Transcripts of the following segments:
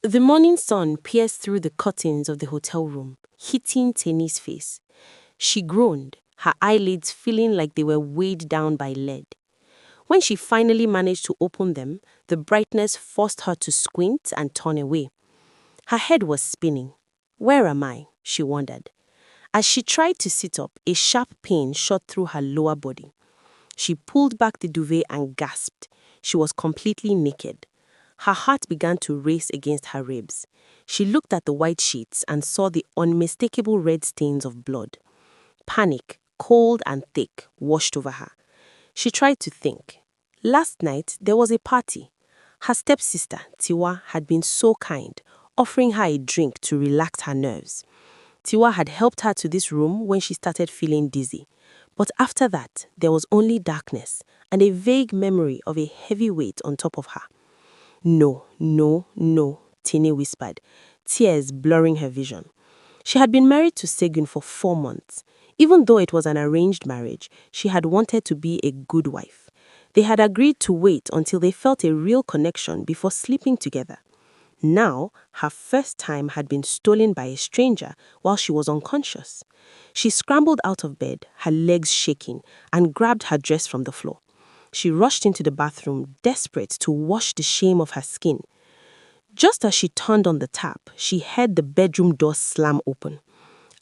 The morning sun pierced through the curtains of the hotel room, hitting Tenny's face. She groaned, her eyelids feeling like they were weighed down by lead. When she finally managed to open them, the brightness forced her to squint and turn away. Her head was spinning. Where am I? She wondered. As she tried to sit up, a sharp pain shot through her lower body. She pulled back the duvet and gasped. She was completely naked. Her heart began to race against her ribs. She looked at the white sheets and saw the unmistakable red stains of blood. Panic, cold and thick, washed over her. She tried to think. Last night, there was a party. Her stepsister, Tiwa, had been so kind, offering her a drink to relax her nerves. Tiwa had helped her to this room when she started feeling dizzy. But after that, there was only darkness and a vague memory of a heavy weight on top of her. No, no, no, Tini whispered, tears blurring her vision. She had been married to Segun for 4 months. Even though it was an arranged marriage, she had wanted to be a good wife. They had agreed to wait until they felt a real connection before sleeping together. Now, her first time had been stolen by a stranger while she was unconscious. She scrambled out of bed, her legs shaking, and grabbed her dress from the floor. She rushed into the bathroom, desperate to wash the shame of her skin. Just as she turned on the tap, she heard the bedroom door slam open.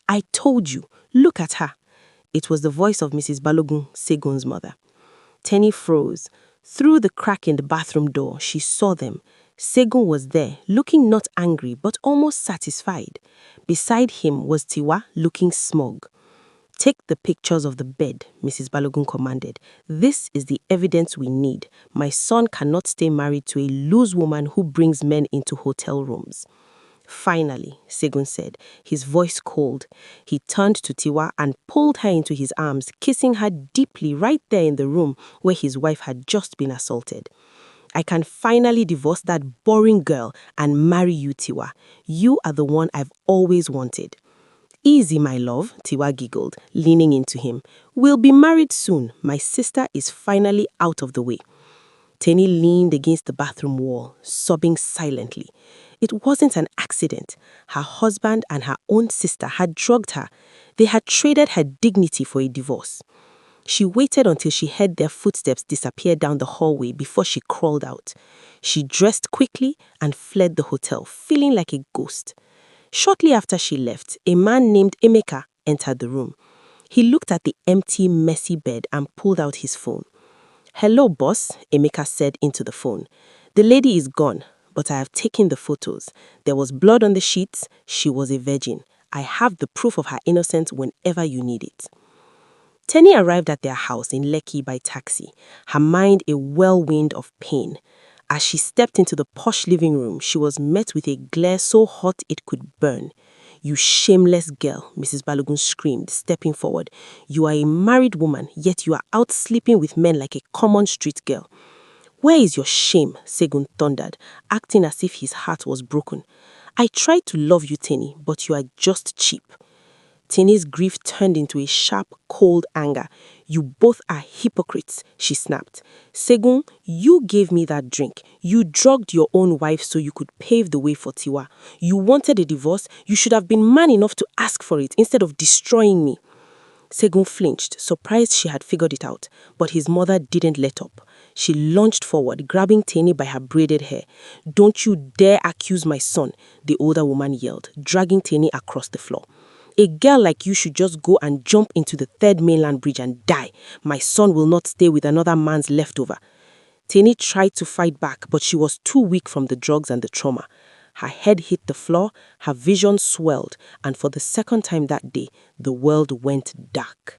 I told you, look at her. It was the voice of Mrs. Balogun, Segun's mother. Tenny froze. Through the crack in the bathroom door, she saw them. Segun was there, looking not angry but almost satisfied. Beside him was Tiwa, looking smug. Take the pictures of the bed, Mrs. Balogun commanded. This is the evidence we need. My son cannot stay married to a loose woman who brings men into hotel rooms. Finally, Segun said, his voice cold. He turned to Tiwa and pulled her into his arms, kissing her deeply right there in the room where his wife had just been assaulted. I can finally divorce that boring girl and marry you, Tiwa. You are the one I've always wanted. Easy, my love, Tiwa giggled, leaning into him. We'll be married soon. My sister is finally out of the way. Tenny leaned against the bathroom wall, sobbing silently. It wasn't an accident. Her husband and her own sister had drugged her. They had traded her dignity for a divorce. She waited until she heard their footsteps disappear down the hallway before she crawled out. She dressed quickly and fled the hotel, feeling like a ghost. Shortly after she left, a man named Emeka entered the room. He looked at the empty, messy bed and pulled out his phone. Hello, boss, Emeka said into the phone. The lady is gone, but I have taken the photos. There was blood on the sheets. She was a virgin. I have the proof of her innocence whenever you need it. Tenny arrived at their house in Lekki by taxi, her mind a whirlwind of pain. As she stepped into the posh living room, she was met with a glare so hot it could burn. You shameless girl, Mrs. Balogun screamed, stepping forward. You are a married woman, yet you are out sleeping with men like a common street girl. Where is your shame? Segun thundered, acting as if his heart was broken. I tried to love you, Tenny, but you are just cheap. Tenny's grief turned into a sharp, cold anger. You both are hypocrites, she snapped. Segun, you gave me that drink. You drugged your own wife so you could pave the way for Tiwa. You wanted a divorce. You should have been man enough to ask for it instead of destroying me. Segun flinched, surprised she had figured it out, but his mother didn't let up. She lunged forward, grabbing Tenny by her braided hair. Don't you dare accuse my son, the older woman yelled, dragging Tenny across the floor. A girl like you should just go and jump into the third mainland bridge and die. My son will not stay with another man's leftover. Tenny tried to fight back, but she was too weak from the drugs and the trauma. Her head hit the floor, her vision swelled, and for the second time that day, the world went dark.